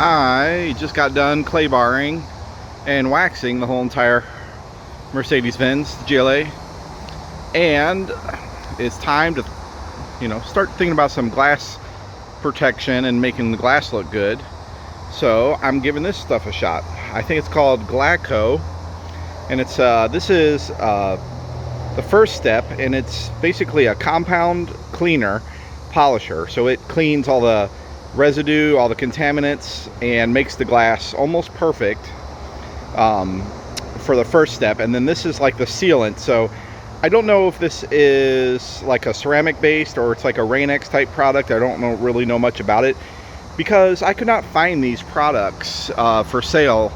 I just got done clay barring and waxing the whole entire Mercedes-Benz GLA, and it's time to, start thinking about some glass protection and making the glass look good. So I'm giving this stuff a shot. I think it's called Glaco, and it's this is the first step, and it's basically a compound cleaner polisher. So it cleans all the residue, all the contaminants, and makes the glass almost perfect for the first step. And then this is like the sealant. So I don't know if this is like a ceramic based or it's like a Rain-X type product. I don't really know much about it, because I could not find these products for sale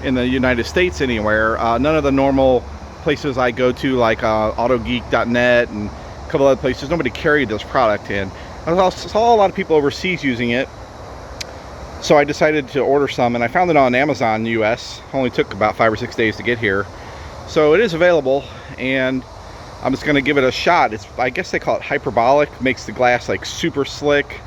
in the United States anywhere. None of the normal places I go to, like autogeek.net and a couple other places, nobody carried this product in. I saw a lot of people overseas using it, so I decided to order some, and I found it on Amazon US. Only took about 5 or 6 days to get here, so it is available, and I'm just going to give it a shot. I guess they call it hyperbolic. Makes the glass like super slick,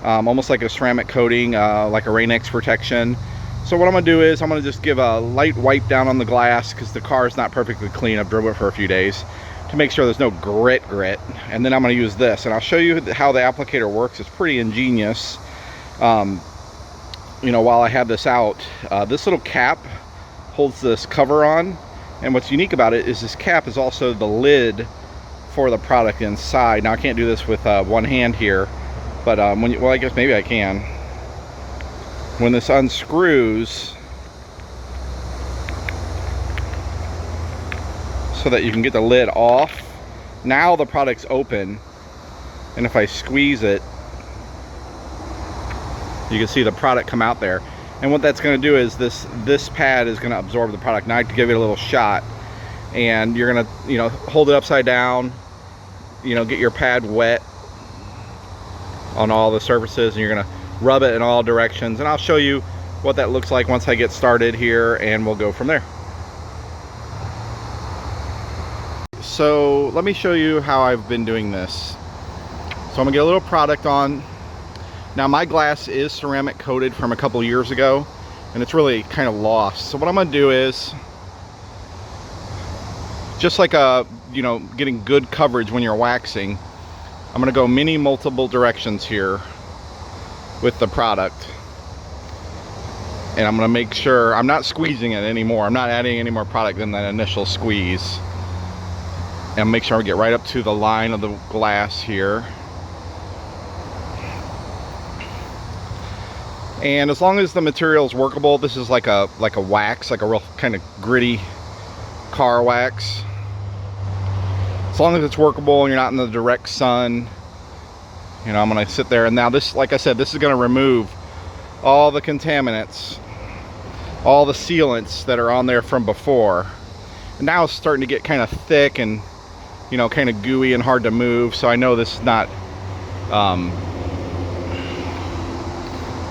almost like a ceramic coating, like a Rain-X protection. So what I'm going to do is I'm going to just give a light wipe down on the glass, because the car is not perfectly clean. I've driven it for a few days to make sure there's no grit, and then I'm going to use this, and I'll show you how the applicator works. It's pretty ingenious. While I have this out, this little cap holds this cover on, and what's unique about it is this cap is also the lid for the product inside. Now I can't do this with one hand here, but well, I guess maybe I can. When this unscrews, so that you can get the lid off, now the product's open, and if I squeeze it, you can see the product come out there. And what that's going to do is this pad is going to absorb the product. Now I give it a little shot, and you're going to hold it upside down, get your pad wet on all the surfaces, and you're going to rub it in all directions, and I'll show you what that looks like once I get started here, and we'll go from there. So let me show you how I've been doing this. So I'm gonna get a little product on. Now my glass is ceramic coated from a couple years ago, and it's really kind of lost. So what I'm gonna do is, just like getting good coverage when you're waxing, I'm gonna go multiple directions here with the product, and I'm gonna make sure I'm not squeezing it anymore. I'm not adding any more product than that initial squeeze, and make sure I get right up to the line of the glass here. And as long as the material is workable, this is like a wax, like a real kind of gritty car wax. As long as it's workable and you're not in the direct sun, I'm gonna sit there, and now this, like I said, this is gonna remove all the contaminants, all the sealants that are on there from before. And now it's starting to get kind of thick and kind of gooey and hard to move, so I know this is not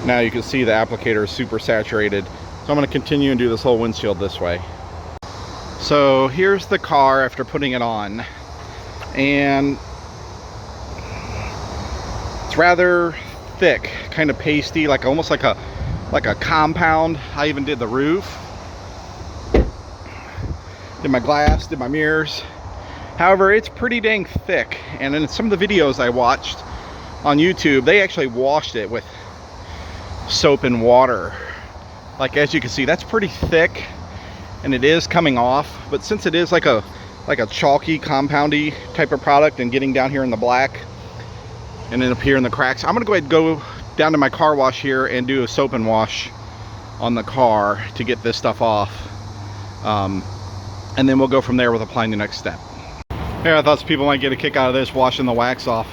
now you can see the applicator is super saturated. So I'm going to continue and do this whole windshield this way. So here's the car after putting it on, and it's rather thick, kind of pasty, like almost like a compound. I even did the roof, did my glass, did my mirrors. However, it's pretty dang thick, and in some of the videos I watched on YouTube, they actually washed it with soap and water. Like, as you can see, that's pretty thick, and it is coming off. But since it is like a chalky, compoundy type of product, and getting down here in the black and then up here in the cracks, I'm gonna go ahead and go down to my car wash here and do a soap and wash on the car to get this stuff off, and then we'll go from there with applying the next step. Here, I thought some people might get a kick out of this, washing the wax off.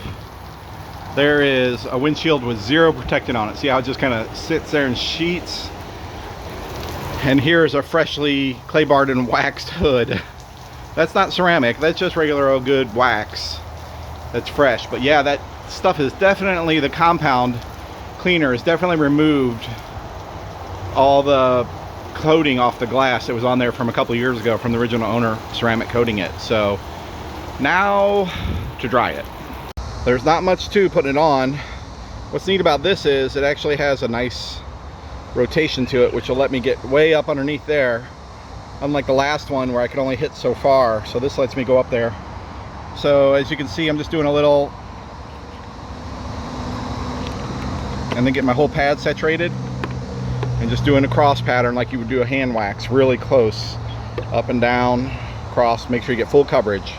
There is a windshield with zero protectant on it. See how it just kind of sits there in sheets? And here's a freshly clay barred and waxed hood. That's not ceramic, that's just regular old good wax. That's fresh. But yeah, that stuff is definitely, the compound cleaner has definitely removed all the coating off the glass that was on there from a couple years ago from the original owner ceramic coating it. So now to dry it. There's not much to putting it on. What's neat about this is it actually has a nice rotation to it, which will let me get way up underneath there, unlike the last one where I could only hit so far. So this lets me go up there. So as you can see, I'm just doing a little, and then get my whole pad saturated, and just doing a cross pattern like you would do a hand wax, really close, up and down, cross, make sure you get full coverage.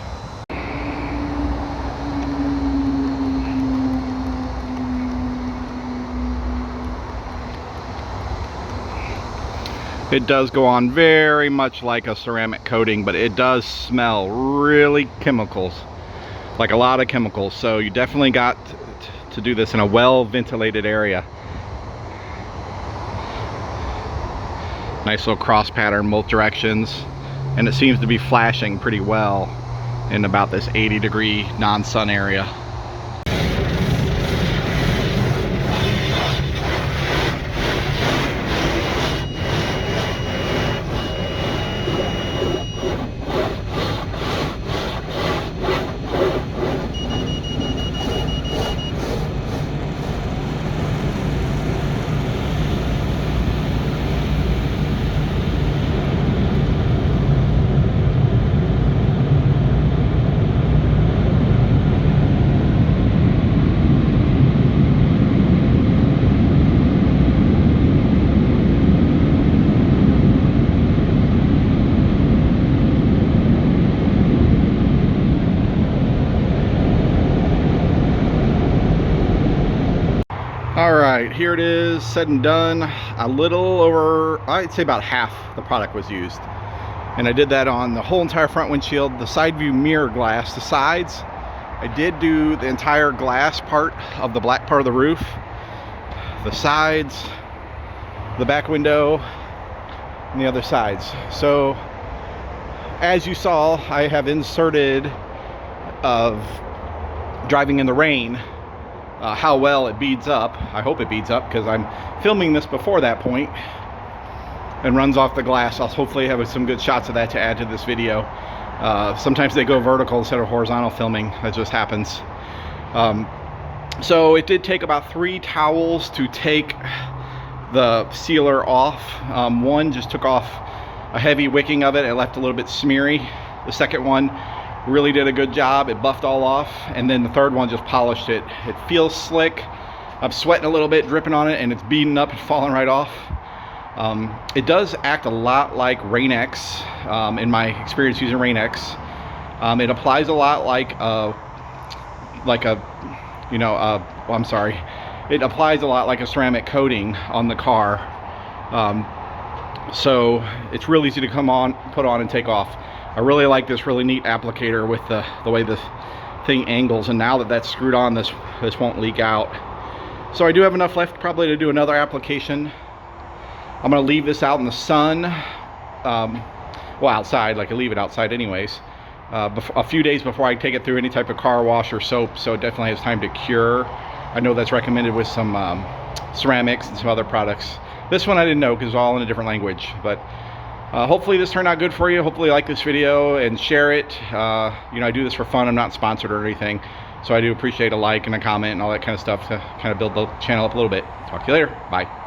It does go on very much like a ceramic coating, but it does smell really chemicals, like a lot of chemicals. So you definitely got to do this in a well ventilated area. Nice little cross pattern, both directions, and it seems to be flashing pretty well in about this 80-degree non-sun area. Alright, here it is, said and done. A little over, I'd say about half the product was used. And I did that on the whole entire front windshield, the side view mirror glass, the sides. I did do the entire glass part of the black part of the roof, the sides, the back window, and the other sides. So, as you saw, I have inserted of driving in the rain, how well it beads up. I hope it beads up because I'm filming this before that point and runs off the glass. I'll hopefully have some good shots of that to add to this video. Sometimes they go vertical instead of horizontal filming. That just happens. So it did take about 3 towels to take the sealer off. One just took off a heavy wicking of it. It left a little bit smeary. The second one really did a good job. It buffed all off, and then the third one just polished it. It feels slick. I'm sweating a little bit, dripping on it, and it's beading up and falling right off. It does act a lot like Rain-X, in my experience using Rain-X. It applies a lot like it applies a lot like a ceramic coating on the car. So it's real easy to put on and take off. I really like this really neat applicator with the way the thing angles, and now that that's screwed on, this won't leak out. So I do have enough left probably to do another application. I'm going to leave this out in the sun, well, outside, like I leave it outside anyways, a few days before I take it through any type of car wash or soap, so it definitely has time to cure. I know that's recommended with some ceramics and some other products. This one I didn't know because it's all in a different language, but hopefully this turned out good for you. Hopefully you like this video and share it. You know, I do this for fun. I'm not sponsored or anything, so I do appreciate a like and a comment and all that kind of stuff to kind of build the channel up a little bit. Talk to you later. Bye.